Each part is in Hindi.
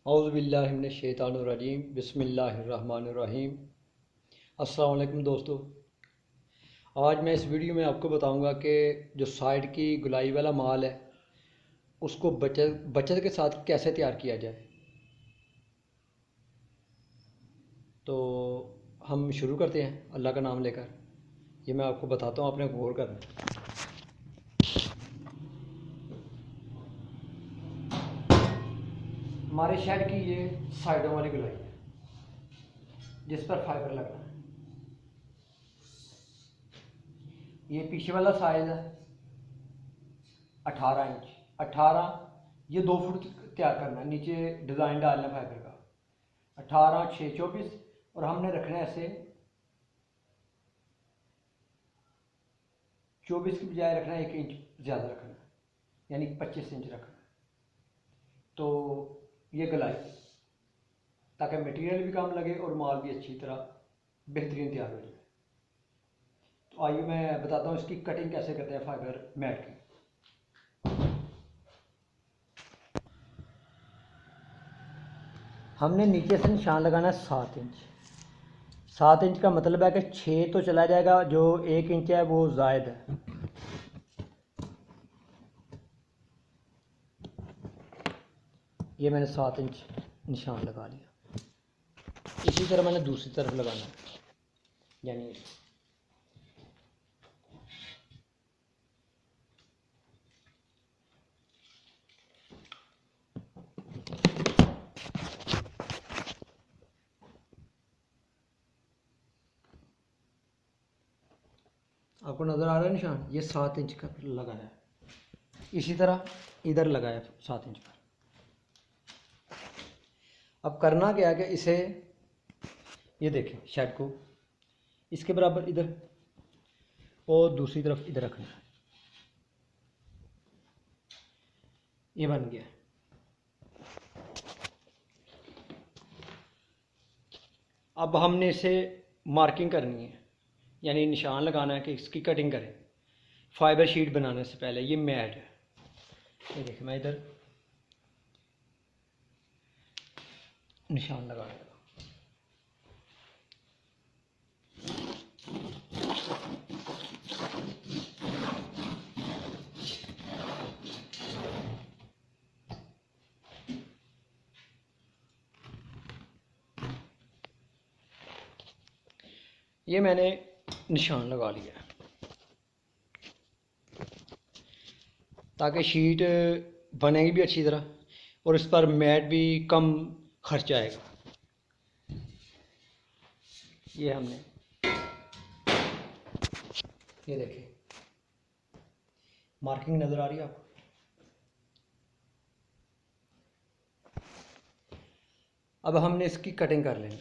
औज़ुबिल्लाहि मिनश्शैतानिर्रजीम बिस्मिल्लाहिर्रहमानिर्रहीम। अस्सलाम वालेकुम दोस्तों, आज मैं इस वीडियो में आपको बताऊंगा कि जो साइड की गुलाई वाला माल है उसको बचत बचत के साथ कैसे तैयार किया जाए। तो हम शुरू करते हैं अल्लाह का नाम लेकर। ये मैं आपको बताता हूँ, आपने गौर करना। हमारे शेड की ये साइडों वाली गुलाई है जिस पर फाइबर लगना है। ये पीछे वाला साइज है 18 इंच। 18 ये 2 फुट तैयार करना है, नीचे डिज़ाइन डालना है फाइबर का। 18 6 24 और हमने रखना है ऐसे 24 की बजाय रखना है 1 इंच ज़्यादा रखना है, यानी 25 इंच रखना है। तो ये गलाई, ताकि मटेरियल भी कम लगे और माल भी अच्छी तरह बेहतरीन तैयार हो जाए। तो आइए मैं बताता हूँ इसकी कटिंग कैसे करते हैं फाइबर मैट की। हमने नीचे से निशान लगाना है 7 इंच। 7 इंच का मतलब है कि 6 तो चला जाएगा, जो 1 इंच है वो जायद है। ये मैंने 7 इंच निशान लगा लिया। इसी तरह मैंने दूसरी तरफ लगाना है, यानी आपको नज़र आ रहा है निशान, ये 7 इंच का लगाया है। इसी तरह इधर लगाया 7 इंच पर। अब करना क्या है कि इसे, ये देखें शेड को इसके बराबर इधर और दूसरी तरफ इधर रखना है। ये बन गया। अब हमने इसे मार्किंग करनी है, यानी निशान लगाना है कि इसकी कटिंग करें फाइबर शीट बनाने से पहले। ये मैट है, ये देखिए मैं इधर निशान लगा रहा हूँ। ये मैंने निशान लगा लिया ताकि शीट बनेगी भी अच्छी तरह और इस पर मैट भी कम खर्च आएगा। ये हमने, ये देखिए मार्किंग नज़र आ रही है आपको। अब हमने इसकी कटिंग कर लेनी।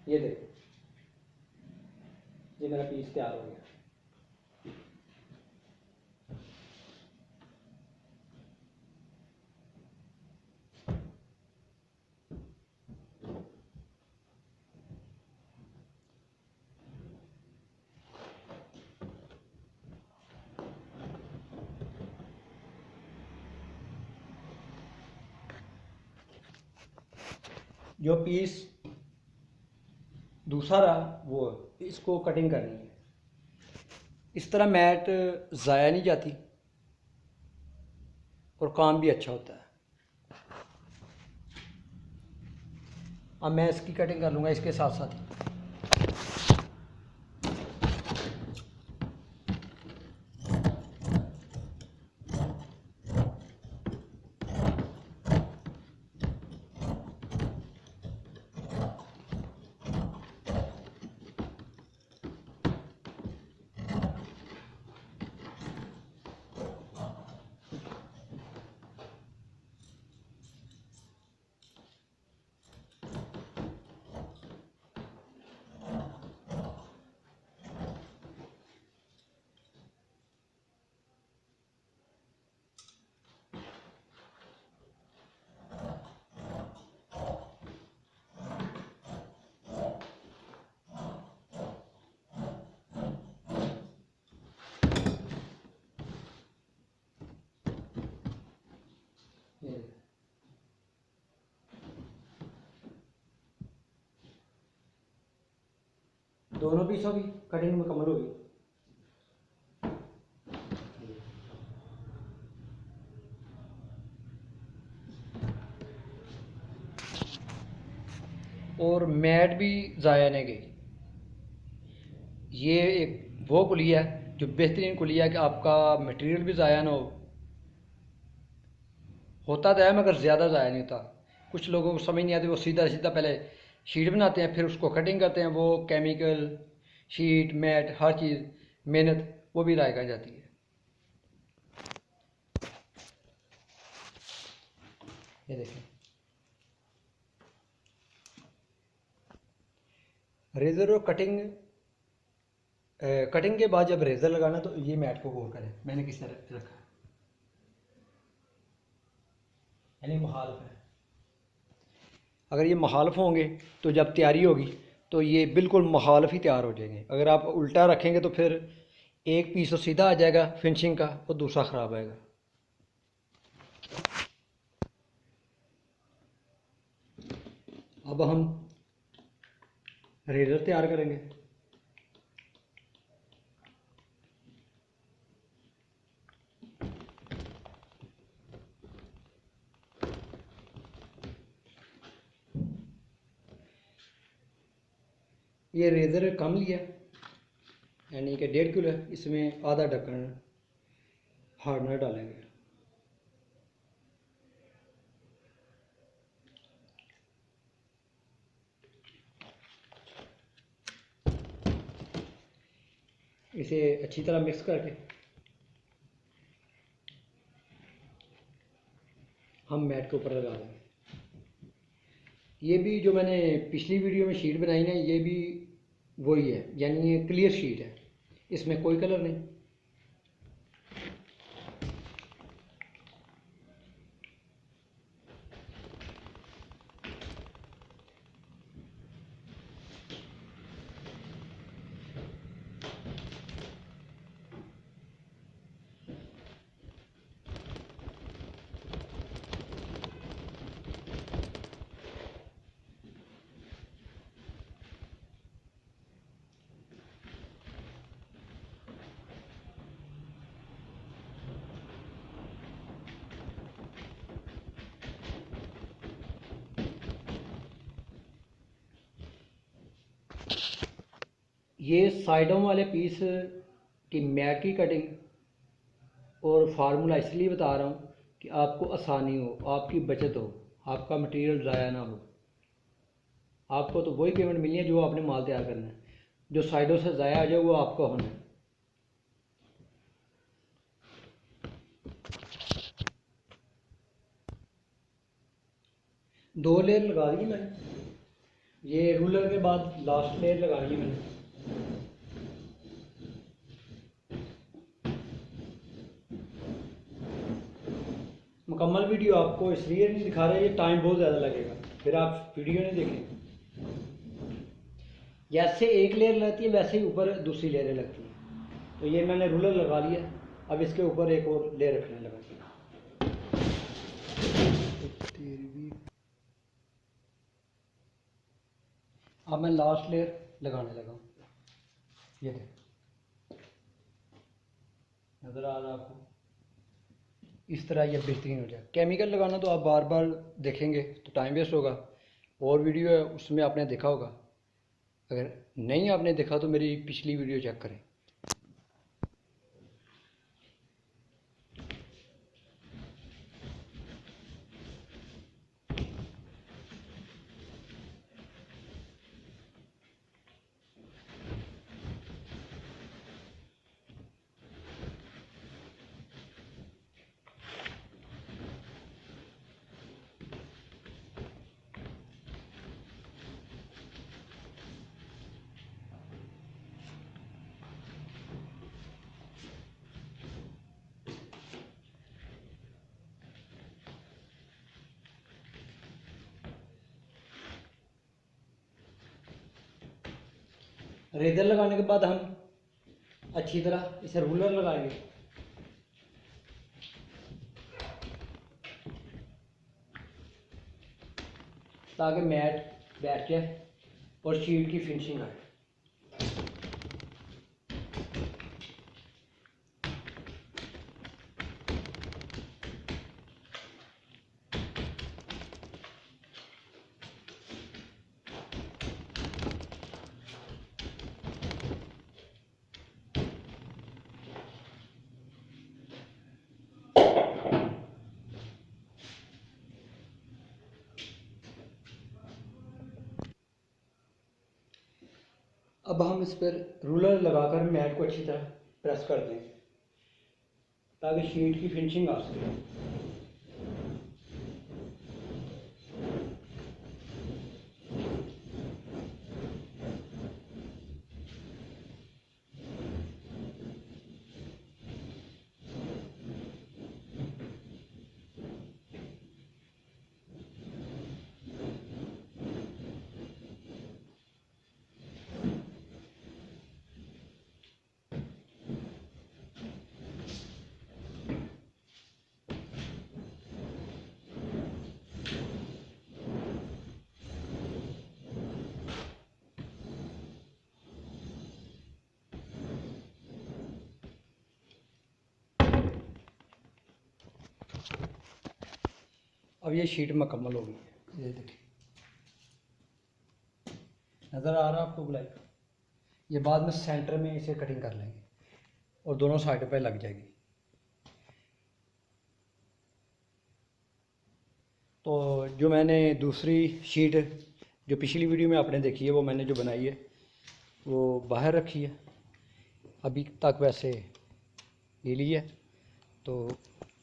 ये देखो, ये मेरा पीस तैयार हो गया। जो पीस दूसरा रहा वो इसको कटिंग करनी है। इस तरह मैट ज़ाया नहीं जाती और काम भी अच्छा होता है। अब मैं इसकी कटिंग कर लूँगा इसके साथ साथ ही। दोनों पीसों की कटिंग मुकम्मल होगी। और मैट भी ज़ाया नहीं गई। ये एक वो कुलिया है जो बेहतरीन कुलिया है कि आपका मटेरियल भी ज़ाया ना होता तो है मगर ज़्यादा ज़ाया नहीं होता। कुछ लोगों को समझ नहीं आती, वो सीधा सीधा पहले शीट बनाते हैं फिर उसको कटिंग करते हैं, वो केमिकल शीट मैट हर चीज़ मेहनत वो भी ज़ाया जाती है। ये देखें रेज़र और कटिंग के बाद जब रेज़र लगाना तो ये मैट को गौर करें मैंने किस तरह रखा है, यानी मुखालफ है। अगर ये मुखालफ होंगे तो जब तैयारी होगी तो ये बिल्कुल मुखालफ ही तैयार हो जाएंगे। अगर आप उल्टा रखेंगे तो फिर एक पीस तो सीधा आ जाएगा फिनिशिंग का और दूसरा ख़राब आएगा। अब हम रेज़र तैयार करेंगे। ये रेज़र कम लिया यानी कि 1.5 किलो है, इसमें आधा ढक्कन हार्डनर डालेंगे। इसे अच्छी तरह मिक्स करके हम मैट के ऊपर लगा देंगे। ये भी जो मैंने पिछली वीडियो में शीट बनाई ना ये भी वही है, यानी ये क्लियर शीट है, इसमें कोई कलर नहीं। ये साइडों वाले पीस की मैट की कटिंग और फार्मूला इसलिए बता रहा हूँ कि आपको आसानी हो, आपकी बचत हो, आपका मटेरियल ज़ाया ना हो। आपको तो वही पेमेंट मिलनी है जो आपने माल तैयार करना है, जो साइडों से ज़ाया आ जाए वो आपका होना है। दो लेयर लगा दी मैंने, ये रूलर के बाद लास्ट लेयर लगानी है मैंने। मुकम्मल वीडियो आपको इसलिए नहीं दिखा रहा, ये टाइम बहुत ज़्यादा लगेगा, फिर आप वीडियो नहीं देखें। जैसे एक लेयर लगती है वैसे ही ऊपर दूसरी लेयरें लगती हैं। तो ये मैंने रूलर लगा लिया, अब इसके ऊपर एक और लेयर रखने लगा। अब मैं लास्ट लेयर लगाने लगा हूँ। ये देख नज़र आ रहा है आपको, इस तरह ये बेहतरीन हो जाए। केमिकल लगाना तो आप बार बार देखेंगे तो टाइम वेस्ट होगा, और वीडियो है उसमें आपने देखा होगा, अगर नहीं आपने देखा तो मेरी पिछली वीडियो चेक करें। रेजर लगाने के बाद हम अच्छी तरह इसे रूलर लगाएंगे, ताकि मैट बैठ जाए और शीट की फिनिशिंग आए। अब हम इस पर रूलर लगाकर मैट को अच्छी तरह प्रेस कर दें ताकि शीट की फिनिशिंग आ सके। अब ये शीट मुकम्मल हो गई है, ये देखिए नज़र आ रहा है आपको गुलाई। ये बाद में सेंटर में इसे कटिंग कर लेंगे और दोनों साइड पे लग जाएगी। तो जो मैंने दूसरी शीट जो पिछली वीडियो में आपने देखी है वो मैंने जो बनाई है वो बाहर रखी है, अभी तक वैसे गीली है। तो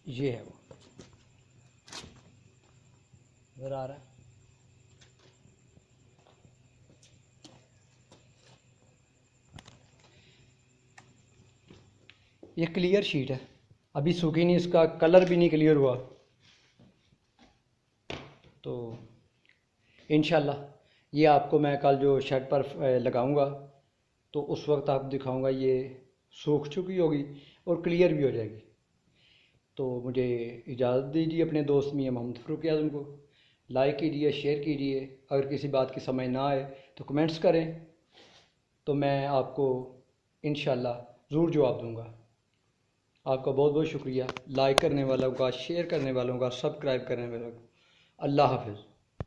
ये है वो, नज़र आ रहा है। ये क्लियर शीट है, अभी सूखी नहीं, इसका कलर भी नहीं क्लियर हुआ। तो इंशाल्लाह ये आपको मैं कल जो शर्ट पर लगाऊंगा तो उस वक्त आप दिखाऊंगा ये सूख चुकी होगी और क्लियर भी हो जाएगी। तो मुझे इजाज़त दीजिए अपने दोस्त मियां मोहम्मद फ़ारूक आज़म को। लाइक कीजिए, शेयर कीजिए, अगर किसी बात की समझ ना आए तो कमेंट्स करें, तो मैं आपको इंशाल्लाह ज़रूर जवाब दूंगा। आपका बहुत बहुत शुक्रिया, लाइक करने वालों का, शेयर करने वालों का, सब्सक्राइब करने वालों का। अल्लाह हाफ़िज़।